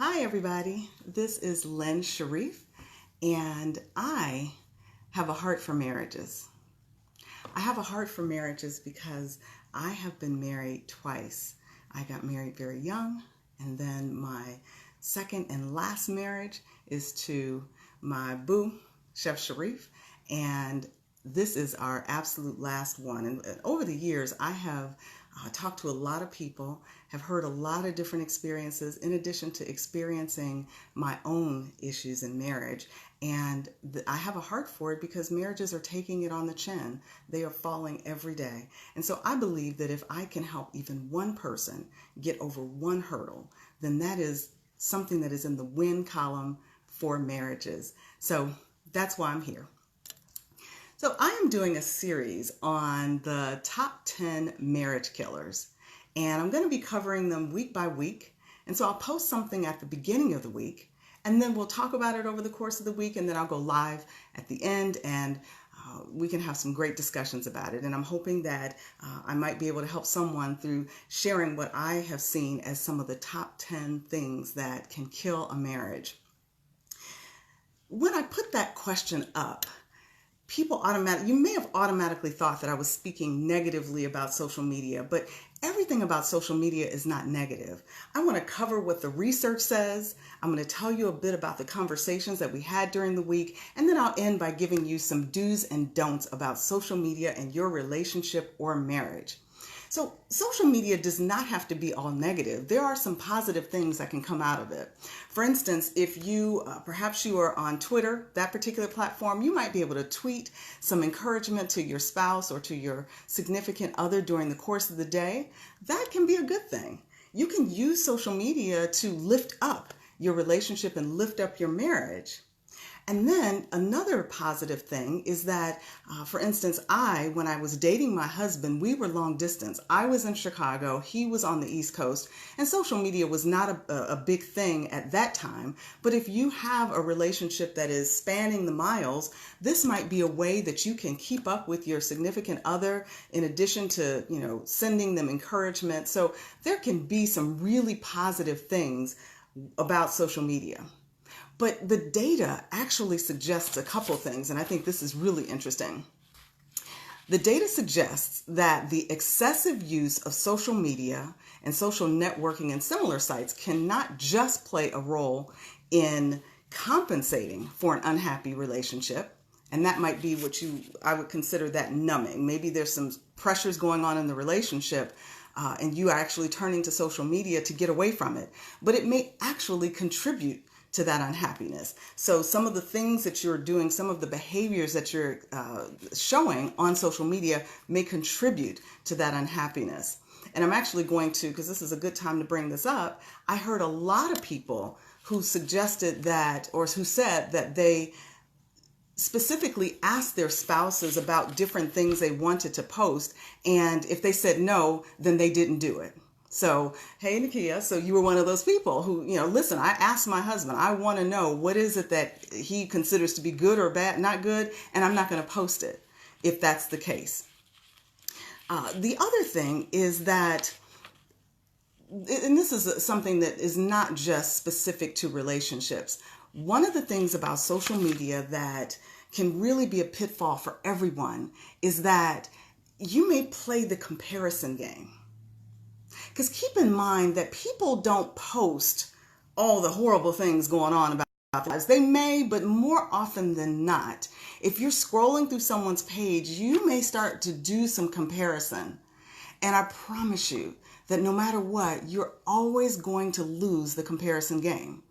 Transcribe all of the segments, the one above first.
Hi, everybody. This is Len Sharif, and I have a heart for marriages. I have a heart for marriages because I have been married twice. I got married very young, and then my second and last marriage is to my boo, Chef Sharif, and this is our absolute last one. And over the years, I have talked to a lot of people, have heard a lot of different experiences, in addition to experiencing my own issues in marriage. And I have a heart for it because marriages are taking it on the chin. They are falling every day. And so I believe that if I can help even one person get over one hurdle, then that is something that is in the win column for marriages. So that's why I'm here. So I am doing a series on the top 10 marriage killers, and I'm going to be covering them week by week. And so I'll post something at the beginning of the week, and then we'll talk about it over the course of the week, and then I'll go live at the end, and we can have some great discussions about it. And I'm hoping that I might be able to help someone through sharing what I have seen as some of the top 10 things that can kill a marriage. When I put that question up, you may have automatically thought that I was speaking negatively about social media, but everything about social media is not negative. I want to cover what the research says. I'm going to tell you a bit about the conversations that we had during the week, and then I'll end by giving you some do's and don'ts about social media and your relationship or marriage. So social media does not have to be all negative. There are some positive things that can come out of it. For instance, if you, perhaps you are on Twitter, that particular platform, you might be able to tweet some encouragement to your spouse or to your significant other during the course of the day. That can be a good thing. You can use social media to lift up your relationship and lift up your marriage. And then another positive thing is that, for instance, when I was dating my husband, we were long distance. I was in Chicago, he was on the East Coast, and social media was not a big thing at that time. But if you have a relationship that is spanning the miles, this might be a way that you can keep up with your significant other in addition to, sending them encouragement. So there can be some really positive things about social media. But the data actually suggests a couple things, and I think this is really interesting. The data suggests that the excessive use of social media and social networking and similar sites cannot just play a role in compensating for an unhappy relationship. And that might be I would consider that numbing. Maybe there's some pressures going on in the relationship, and you are actually turning to social media to get away from it. But it may actually contribute to that unhappiness. So some of the things that you're doing, some of the behaviors that you're showing on social media may contribute to that unhappiness. And I'm actually going to, because this is a good time to bring this up, I heard a lot of people who suggested that, or who said that they specifically asked their spouses about different things they wanted to post, and if they said no, then they didn't do it. So, hey, Nakia, so you were one of those people who, listen, I asked my husband, I want to know what is it that he considers to be good or bad, not good, and I'm not going to post it if that's the case. The other thing is that, and this is something that is not just specific to relationships. One of the things about social media that can really be a pitfall for everyone is that you may play the comparison game. Because keep in mind that people don't post all the horrible things going on about their lives. They may, but more often than not, if you're scrolling through someone's page, you may start to do some comparison. And I promise you that no matter what, you're always going to lose the comparison game.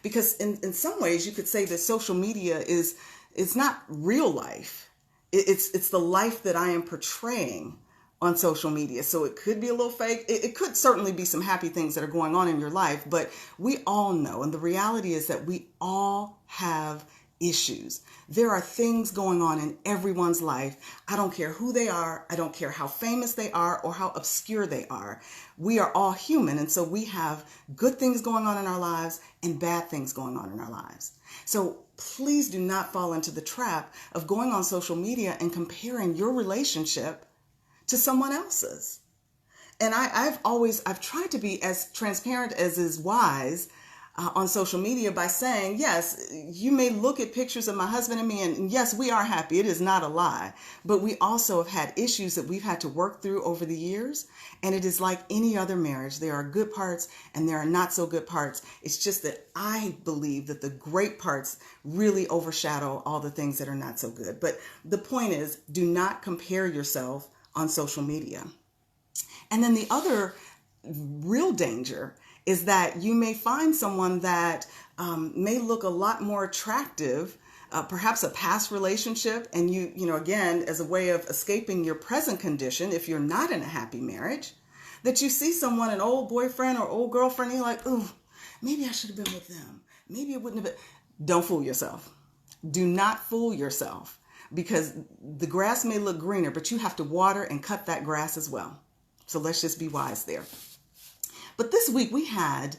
Because in some ways, you could say that social media it's not real life. It's the life that I am portraying on social media. So it could be a little fake. It could certainly be some happy things that are going on in your life, but we all know, and the reality is that we all have issues. There are things going on in everyone's life. I don't care who they are. I don't care how famous they are or how obscure they are. We are all human, and so we have good things going on in our lives and bad things going on in our lives. So please do not fall into the trap of going on social media and comparing your relationship to someone else's. And I've tried to be as transparent as is wise on social media by saying, yes, you may look at pictures of my husband and me, and yes, we are happy. It is not a lie. But we also have had issues that we've had to work through over the years. And it is like any other marriage. There are good parts and there are not so good parts. It's just that I believe that the great parts really overshadow all the things that are not so good. But the point is, do not compare yourself on social media. And then the other real danger is that you may find someone that may look a lot more attractive, perhaps a past relationship, and again, as a way of escaping your present condition, if you're not in a happy marriage, that you see someone, an old boyfriend or old girlfriend, and you're like, ooh, maybe I should have been with them. Maybe it wouldn't have been. Don't fool yourself. Do not fool yourself, because the grass may look greener, but you have to water and cut that grass as well. So let's just be wise there. But this week we had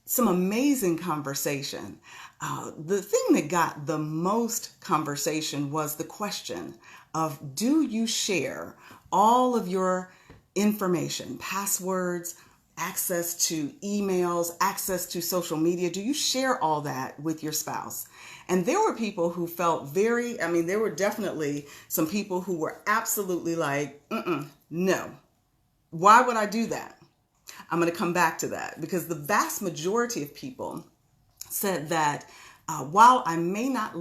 some amazing conversation. The thing that got the most conversation was the question of, do you share all of your information, passwords, access to emails, access to social media? Do you share all that with your spouse? And there were people who felt there were definitely some people who were absolutely like, no. Why would I do that? I'm going to come back to that, because the vast majority of people said that while I may not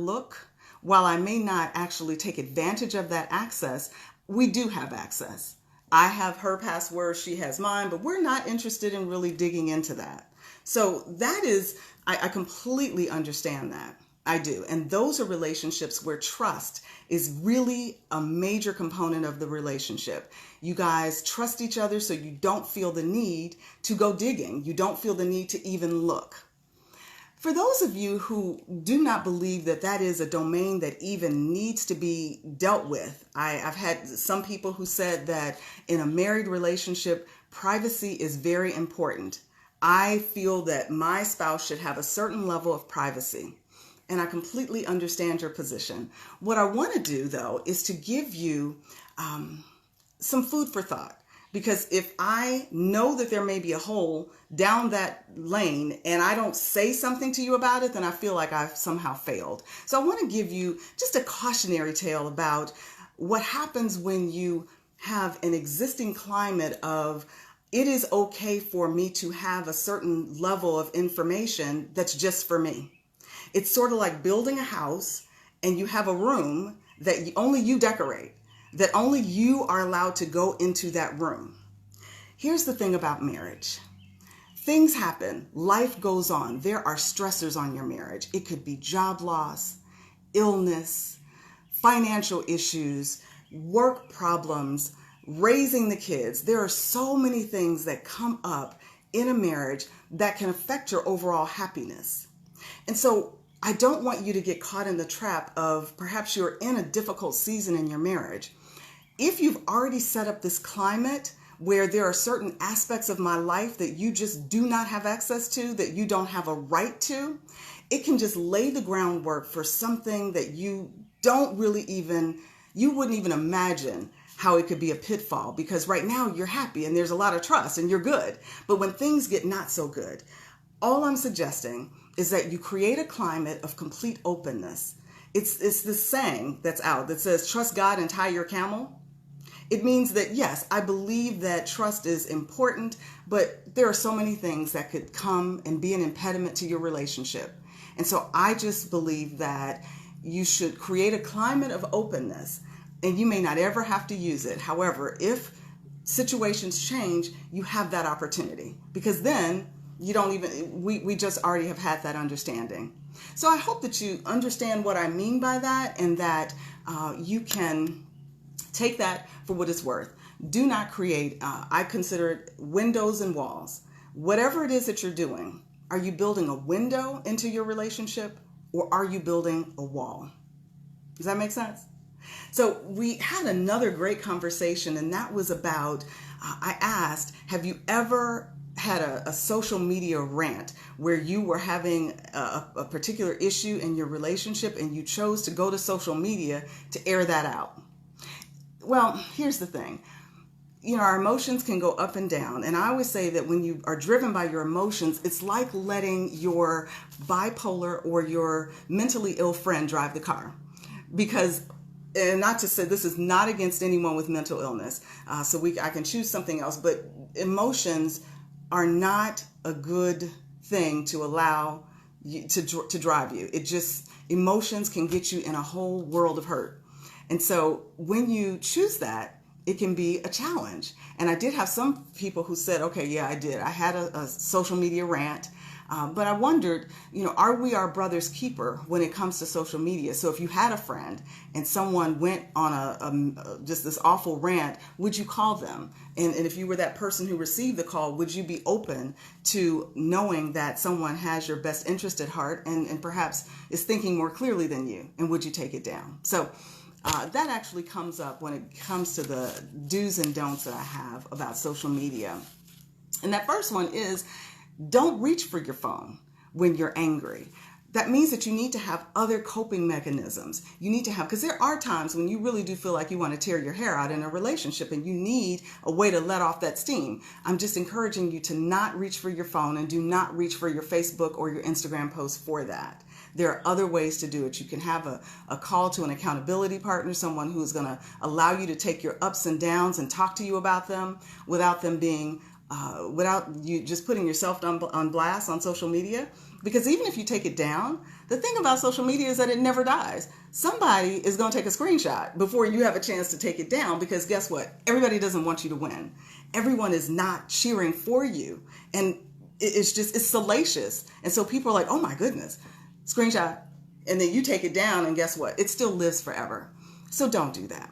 actually take advantage of that access, we do have access. I have her password, she has mine, but we're not interested in really digging into that. So that is, I completely understand that. I do. And those are relationships where trust is really a major component of the relationship. You guys trust each other so you don't feel the need to go digging. You don't feel the need to even look. For those of you who do not believe that that is a domain that even needs to be dealt with, I've had some people who said that in a married relationship, privacy is very important. I feel that my spouse should have a certain level of privacy. And I completely understand your position. What I want to do, though, is to give you some food for thought. Because if I know that there may be a hole down that lane and I don't say something to you about it, then I feel like I've somehow failed. So I want to give you just a cautionary tale about what happens when you have an existing climate of, it is okay for me to have a certain level of information that's just for me. It's sort of like building a house and you have a room that only you decorate, that only you are allowed to go into that room. Here's the thing about marriage. Things happen. Life goes on. There are stressors on your marriage. It could be job loss, illness, financial issues, work problems, raising the kids. There are so many things that come up in a marriage that can affect your overall happiness. And so I don't want you to get caught in the trap of perhaps you're in a difficult season in your marriage. If you've already set up this climate where there are certain aspects of my life that you just do not have access to, that you don't have a right to, it can just lay the groundwork for something that you wouldn't even imagine how it could be a pitfall, because right now you're happy and there's a lot of trust and you're good. But when things get not so good, all I'm suggesting is that you create a climate of complete openness. It's this saying that's out that says, trust God and tie your camel. It means that, yes, I believe that trust is important, but there are so many things that could come and be an impediment to your relationship. And so I just believe that you should create a climate of openness, and you may not ever have to use it. However, if situations change, you have that opportunity, because then we just already have had that understanding. So I hope that you understand what I mean by that, and that you can take that for what it's worth. Do not create, I consider it windows and walls. Whatever it is that you're doing, are you building a window into your relationship, or are you building a wall? Does that make sense? So we had another great conversation, and that was about, I asked, have you ever had a social media rant where you were having a particular issue in your relationship and you chose to go to social media to air that out? Well, here's the thing. our emotions can go up and down. And I always say that when you are driven by your emotions, it's like letting your bipolar or your mentally ill friend drive the car. Because, and not to say this is not against anyone with mental illness, I can choose something else, but emotions are not a good thing to allow you to drive you. Emotions can get you in a whole world of hurt. And so when you choose that, it can be a challenge. And I did have some people who said, okay, yeah, I did. I had a social media rant. But I wondered, are we our brother's keeper when it comes to social media? So if you had a friend and someone went on just this awful rant, would you call them? And if you were that person who received the call, would you be open to knowing that someone has your best interest at heart and perhaps is thinking more clearly than you? And would you take it down? So that actually comes up when it comes to the do's and don'ts that I have about social media. And that first one is, don't reach for your phone when you're angry. That means that you need to have other coping mechanisms. You need to have, because there are times when you really do feel like you want to tear your hair out in a relationship and you need a way to let off that steam. I'm just encouraging you to not reach for your phone and do not reach for your Facebook or your Instagram post for that. There are other ways to do it. You can have a call to an accountability partner, someone who's going to allow you to take your ups and downs and talk to you about them without them being without you just putting yourself on blast on social media. Because even if you take it down, the thing about social media is that it never dies. Somebody is going to take a screenshot before you have a chance to take it down, because guess what? Everybody doesn't want you to win. Everyone is not cheering for you. And it's salacious. And so people are like, oh my goodness, screenshot. And then you take it down and guess what? It still lives forever. So don't do that.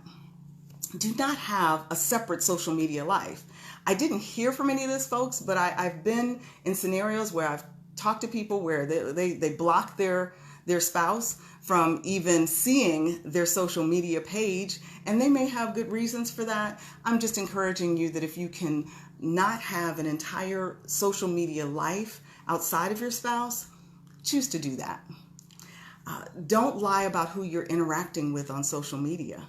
Do not have a separate social media life. I didn't hear from any of these folks, but I've been in scenarios where I've talked to people where they block their spouse from even seeing their social media page, and they may have good reasons for that. I'm just encouraging you that if you can not have an entire social media life outside of your spouse, choose to do that. Don't lie about who you're interacting with on social media.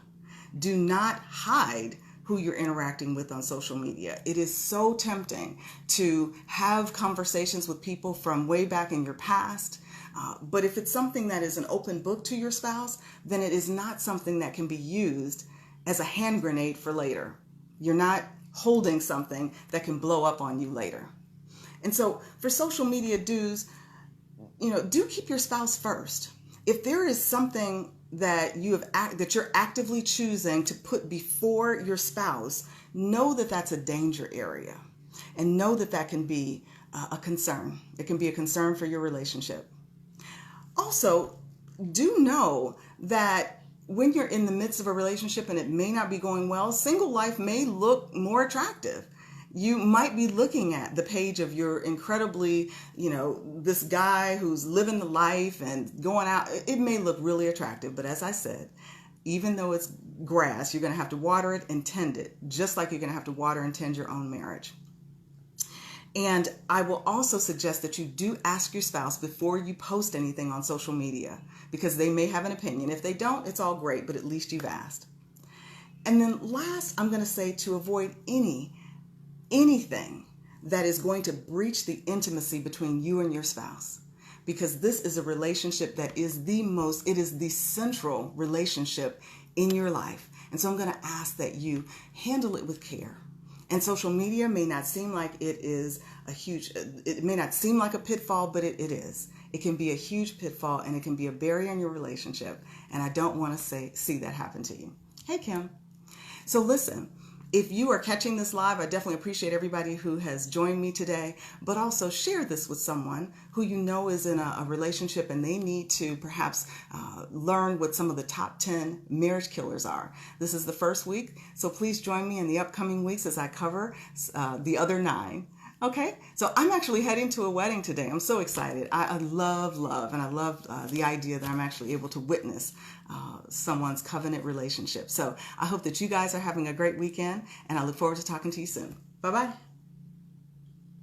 Do not hide who you're interacting with on social media. It is so tempting to have conversations with people from way back in your past. But if it's something that is an open book to your spouse, then it is not something that can be used as a hand grenade for later. You're not holding something that can blow up on you later. And so for social media do keep your spouse first. If there is something that you're actively choosing to put before your spouse, know that that's a danger area, and know that that can be a concern. It can be a concern for your relationship. Also, do know that when you're in the midst of a relationship and it may not be going well, single life may look more attractive. You might be looking at the page of your incredibly, this guy who's living the life and going out. It may look really attractive, but as I said, even though it's grass, you're going to have to water it and tend it, just like you're going to have to water and tend your own marriage. And I will also suggest that you do ask your spouse before you post anything on social media, because they may have an opinion. If they don't, it's all great, but at least you've asked. And then last, I'm going to say to avoid anything that is going to breach the intimacy between you and your spouse, because this is a relationship that is it is the central relationship in your life. And so I'm going to ask that you handle it with care. And social media may not seem like it may not seem like a pitfall, but it is. It can be a huge pitfall, and it can be a barrier in your relationship. And I don't want to see that happen to you. Hey, Kim. So listen, if you are catching this live, I definitely appreciate everybody who has joined me today, but also share this with someone who you know is in a relationship and they need to perhaps learn what some of the top 10 marriage killers are. This is the first week, so please join me in the upcoming weeks as I cover the other 9. Okay, so I'm actually heading to a wedding today. I'm so excited. I love, and I love the idea that I'm actually able to witness someone's covenant relationship. So I hope that you guys are having a great weekend, and I look forward to talking to you soon. Bye-bye.